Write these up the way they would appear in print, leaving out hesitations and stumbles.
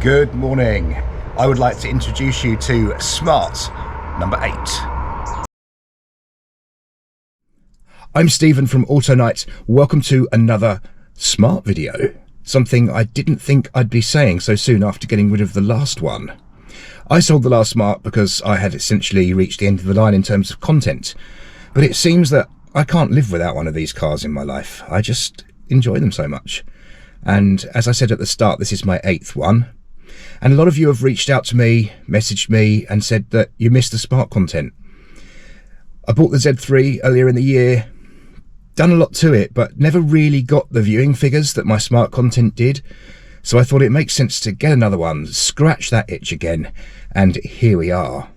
Good morning. I would like to introduce you to Smart number 8. I'm Stephen from Auto Night. Welcome to another Smart video. Something I didn't think I'd be saying so soon after getting rid of the last one. I sold the last Smart because I had essentially reached the end of the line in terms of content. But it seems that I can't live without one of these cars in my life. I just enjoy them so much. And as I said at the start, this is my 8th one. And a lot of you have reached out to me, messaged me and said that you missed the Smart content. I bought the Z3 earlier in the year, done a lot to it, but never really got the viewing figures that my Smart content did. So I thought it makes sense to get another one, scratch that itch again, and here we are.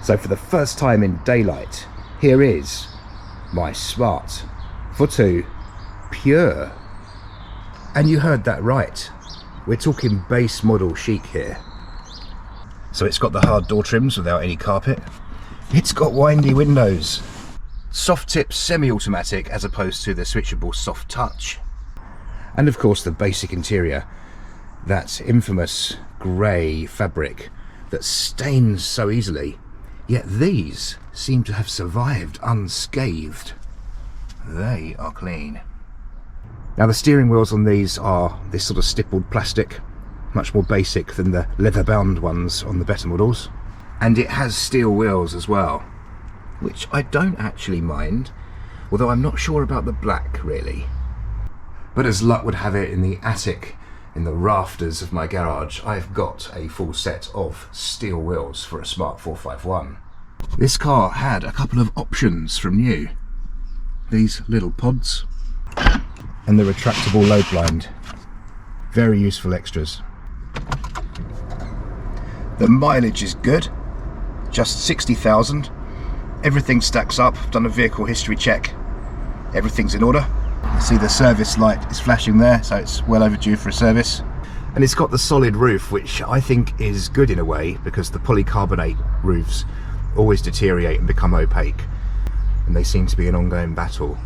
So for the first time in daylight, here is my Smart Fortwo Pure. And you heard that right. We're talking base model chic here. So it's got the hard door trims without any carpet. It's got windy windows. Soft tip semi-automatic as opposed to the switchable soft touch. And of course the basic interior. That infamous grey fabric that stains so easily. Yet these seem to have survived unscathed. They are clean. Now the steering wheels on these are this sort of stippled plastic, much more basic than the leather bound ones on the better models. And it has steel wheels as well, which I don't actually mind, although I'm not sure about the black really. But as luck would have it, in the attic, in the rafters of my garage, I've got a full set of steel wheels for a Smart 451. This car had a couple of options from new. These little pods and the retractable load blind. Very useful extras. The mileage is good, just 60,000. Everything stacks up. I've done a vehicle history check. Everything's in order. You see the service light is flashing there, so it's well overdue for a service. And it's got the solid roof, which I think is good in a way, because the polycarbonate roofs always deteriorate and become opaque, and they seem to be an ongoing battle.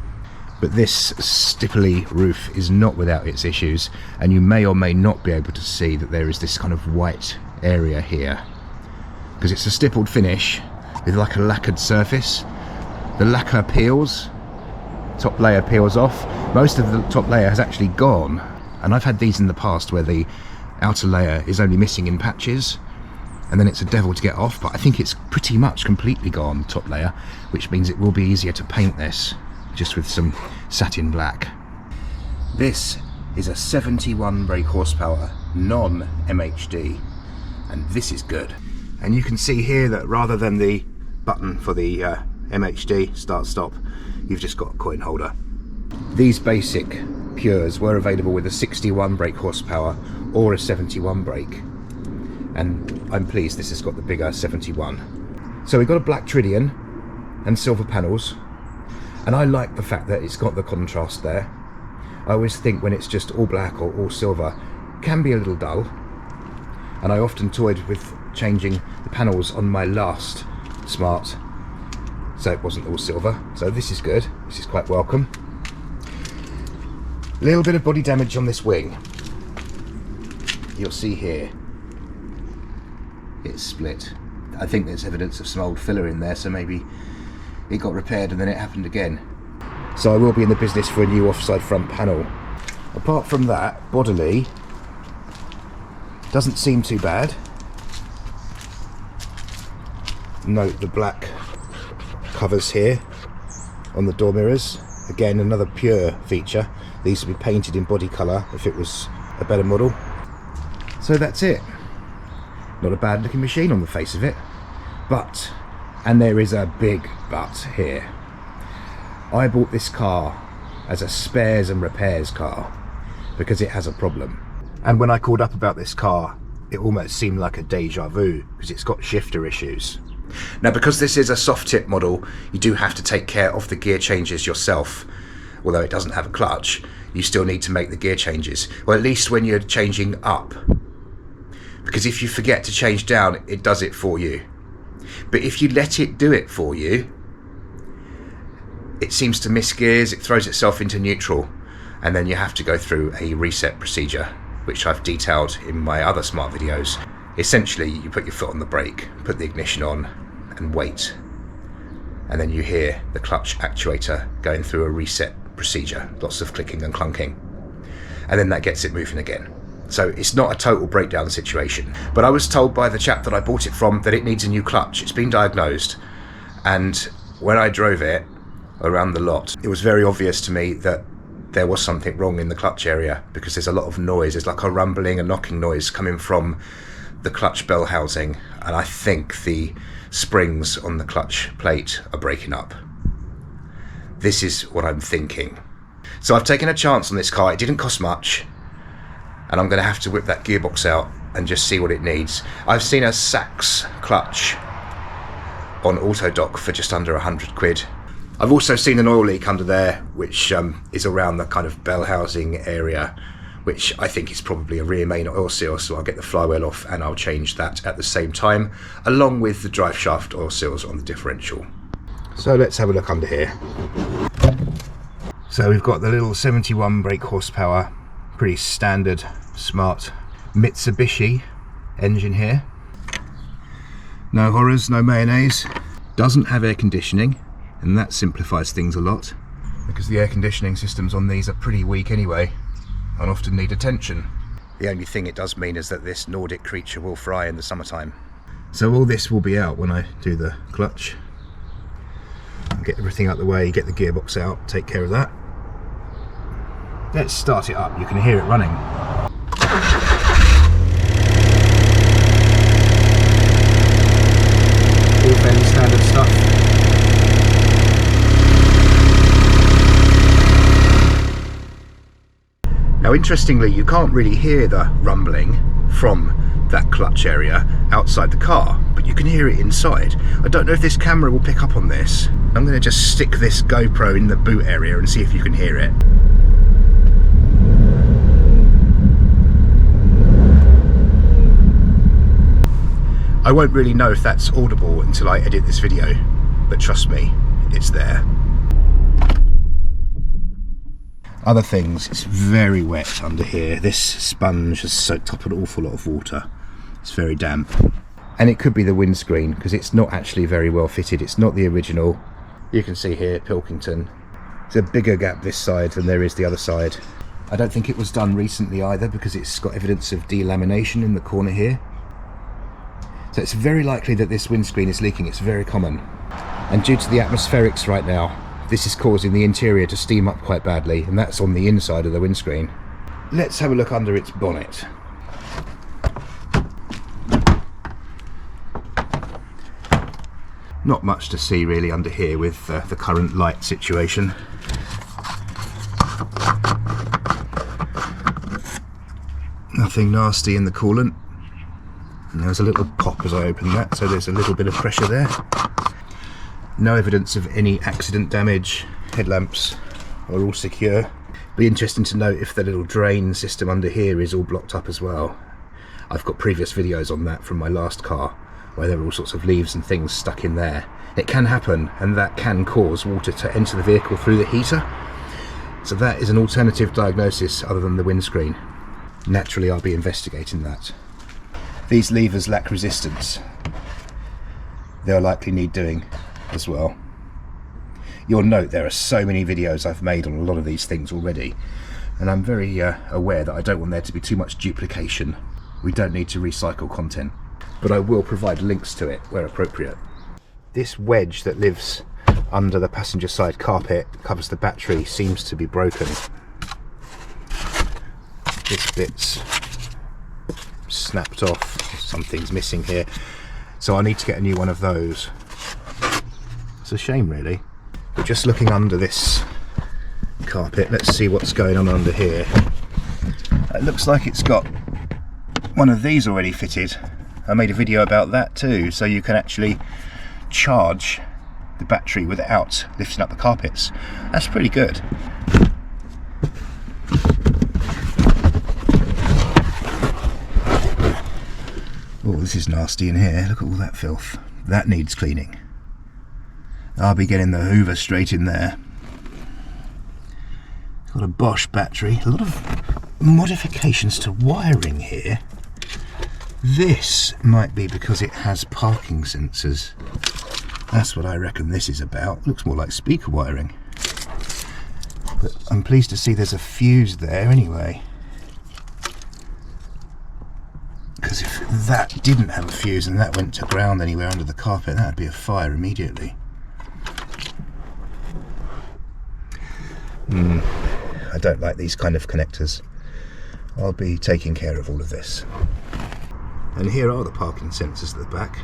But this stipply roof is not without its issues, and you may or may not be able to see that there is this kind of white area here, because it's a stippled finish with like a lacquered surface. The lacquer peels, top layer peels off. Most of the top layer has actually gone, and I've had these in the past where the outer layer is only missing in patches, and then it's a devil to get off. But I think it's pretty much completely gone, top layer, which means it will be easier to paint this just with some satin black. This is a 71 brake horsepower non-MHD, and this is good. And you can see here that rather than the button for the MHD start stop, you've just got a coin holder. These basic Pures were available with a 61 brake horsepower or a 71 brake, and I'm pleased this has got the bigger 71. So we've got a black Tridion and silver panels, and I like the fact that it's got the contrast there. I always think when it's just all black or all silver, it can be a little dull, and I often toyed with changing the panels on my last Smart so it wasn't all silver. So this is good, this is quite welcome. A little bit of body damage on this wing. You'll see here it's split. I think there's evidence of some old filler in there, so maybe it got repaired and then it happened again. So I will be in the business for a new offside front panel. Apart from that, bodily doesn't seem too bad. Note the black covers here on the door mirrors. Again, another Pure feature. These would be painted in body colour if it was a better model. So that's it. Not a bad looking machine on the face of it. But, and there is a big but here, I bought this car as a spares and repairs car because it has a problem. And when I called up about this car, it almost seemed like a deja vu because it's got shifter issues. Now, because this is a soft tip model, you do have to take care of the gear changes yourself. Although it doesn't have a clutch, you still need to make the gear changes, or at least when you're changing up. Because if you forget to change down, it does it for you. But if you let it do it for you, it seems to miss gears, it throws itself into neutral, and then you have to go through a reset procedure. which I've detailed in my other smart videos. Essentially, you put your foot on the brake, put the ignition on, and wait. And then you hear the clutch actuator going through a reset procedure, lots of clicking and clunking. And then that gets it moving again. So it's not a total breakdown situation. But I was told by the chap that I bought it from that it needs a new clutch. It's been diagnosed. And when I drove it around the lot, it was very obvious to me that there was something wrong in the clutch area, because there's a lot of noise. There's like a rumbling and knocking noise coming from the clutch bell housing. And I think the springs on the clutch plate are breaking up. This is what I'm thinking. So I've taken a chance on this car. It didn't cost much. And I'm going to have to whip that gearbox out and just see what it needs. I've seen a Sachs clutch on Autodoc for just under 100 quid. I've also seen an oil leak under there, which is around the kind of bell housing area, which I think is probably a rear main oil seal, so I'll get the flywheel off and I'll change that at the same time, along with the drive shaft oil seals on the differential. So let's have a look under here. So we've got the little 71 brake horsepower, pretty standard smart Mitsubishi engine here. No horrors, no mayonnaise. Doesn't have air conditioning, and that simplifies things a lot, because the air conditioning systems on these are pretty weak anyway and often need attention. The only thing it does mean is that this Nordic creature will fry in the summertime. So all this will be out when I do the clutch. I'll get everything out of the way, get the gearbox out, take care of that. Let's start it up. You can hear it running. All fairly standard stuff. Now interestingly, you can't really hear the rumbling from that clutch area outside the car, but you can hear it inside. I don't know if this camera will pick up on this. I'm going to just stick this GoPro in the boot area and see if you can hear it. I won't really know if that's audible until I edit this video, but trust me, it's there. Other things, it's very wet under here. This sponge has soaked up an awful lot of water. It's very damp. And it could be the windscreen, because it's not actually very well fitted. It's not the original. You can see here, Pilkington. There's a bigger gap this side than there is the other side. I don't think it was done recently either, because it's got evidence of delamination in the corner here. So it's very likely that this windscreen is leaking. It's very common. And due to the atmospherics right now, this is causing the interior to steam up quite badly, and that's on the inside of the windscreen. Let's have a look under its bonnet. Not much to see really under here with the current light situation. Nothing nasty in the coolant. And there's a little pop as I open that, so there's a little bit of pressure there. No evidence of any accident damage. Headlamps are all secure. Be interesting to note if the little drain system under here is all blocked up as well. I've got previous videos on that from my last car, where there were all sorts of leaves and things stuck in there. It can happen, and that can cause water to enter the vehicle through the heater. So that is an alternative diagnosis other than the windscreen. Naturally, I'll be investigating that. These levers lack resistance. They'll likely need doing as well. You'll note there are so many videos I've made on a lot of these things already, and I'm very aware that I don't want there to be too much duplication. We don't need to recycle content, but I will provide links to it where appropriate. This wedge that lives under the passenger side carpet, covers the battery, seems to be broken. This bit's snapped off, something's missing here, so I need to get a new one of those. It's a shame really, but just looking under this carpet, let's see what's going on under here. It looks like it's got one of these already fitted. I made a video about that too, so you can actually charge the battery without lifting up the carpets. That's pretty good. Oh, this is nasty in here. Look at all that filth. That needs cleaning. I'll be getting the Hoover straight in there. Got a Bosch battery. A lot of modifications to wiring here. This might be because it has parking sensors. That's what I reckon this is about. Looks more like speaker wiring. But I'm pleased to see there's a fuse there anyway. Because if that didn't have a fuse and that went to ground anywhere under the carpet, that would be a fire immediately. I don't like these kind of connectors. I'll be taking care of all of this. And here are the parking sensors at the back.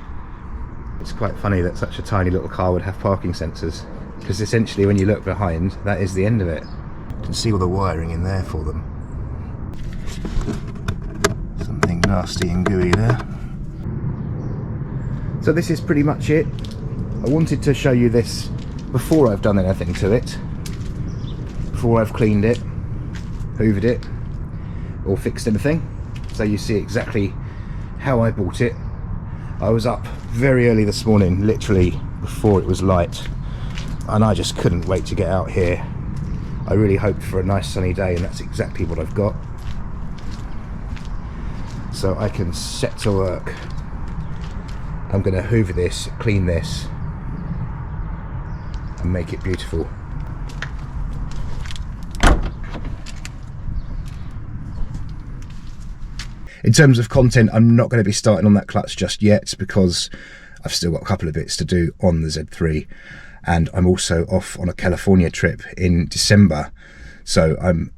It's quite funny that such a tiny little car would have parking sensors, because essentially when you look behind, that is the end of it. You can see all the wiring in there for them. Something nasty and gooey there. So this is pretty much it. I wanted to show you this before I've done anything to it, before I've cleaned it, hoovered it, or fixed anything, so you see exactly how I bought it. I was up very early this morning, literally before it was light, and I just couldn't wait to get out here. I really hoped for a nice sunny day, and that's exactly what I've got. So I can set to work. I'm going to hoover this, clean this, and make it beautiful. In terms of content, I'm not going to be starting on that clutch just yet because I've still got a couple of bits to do on the Z3, and I'm also off on a California trip in December, so I'm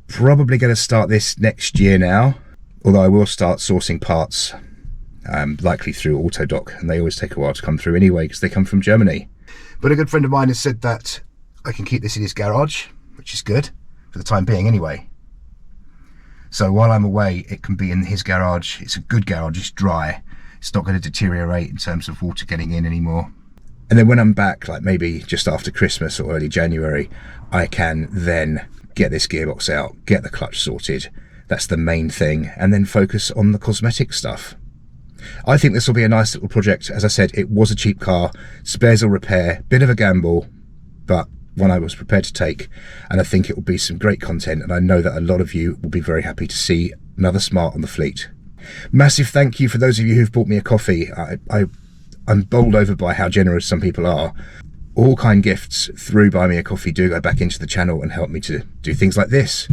probably going to start this next year now, although I will start sourcing parts likely through Autodoc, and they always take a while to come through anyway because they come from Germany. But a good friend of mine has said that I can keep this in his garage, which is good for the time being anyway. So while I'm away, it can be in his garage. It's a good garage, it's dry. It's not going to deteriorate in terms of water getting in anymore. And then when I'm back, like maybe just after Christmas or early January, I can then get this gearbox out, get the clutch sorted. That's the main thing. And then focus on the cosmetic stuff. I think this will be a nice little project. As I said, it was a cheap car, spares or repair, bit of a gamble, but one I was prepared to take, and I think it will be some great content, and I know that a lot of you will be very happy to see another Smart on the fleet. Massive thank you for those of you who've bought me a coffee. I'm bowled over by how generous some people are. All kind gifts through Buy Me a Coffee do go back into the channel and help me to do things like this.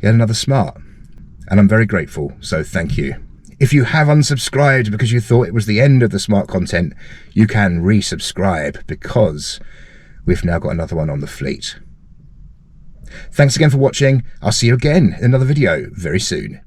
Yet another Smart, and I'm very grateful, so thank you. If you have unsubscribed because you thought it was the end of the Smart content, you can resubscribe because we've now got another one on the fleet. Thanks again for watching. I'll see you again in another video very soon.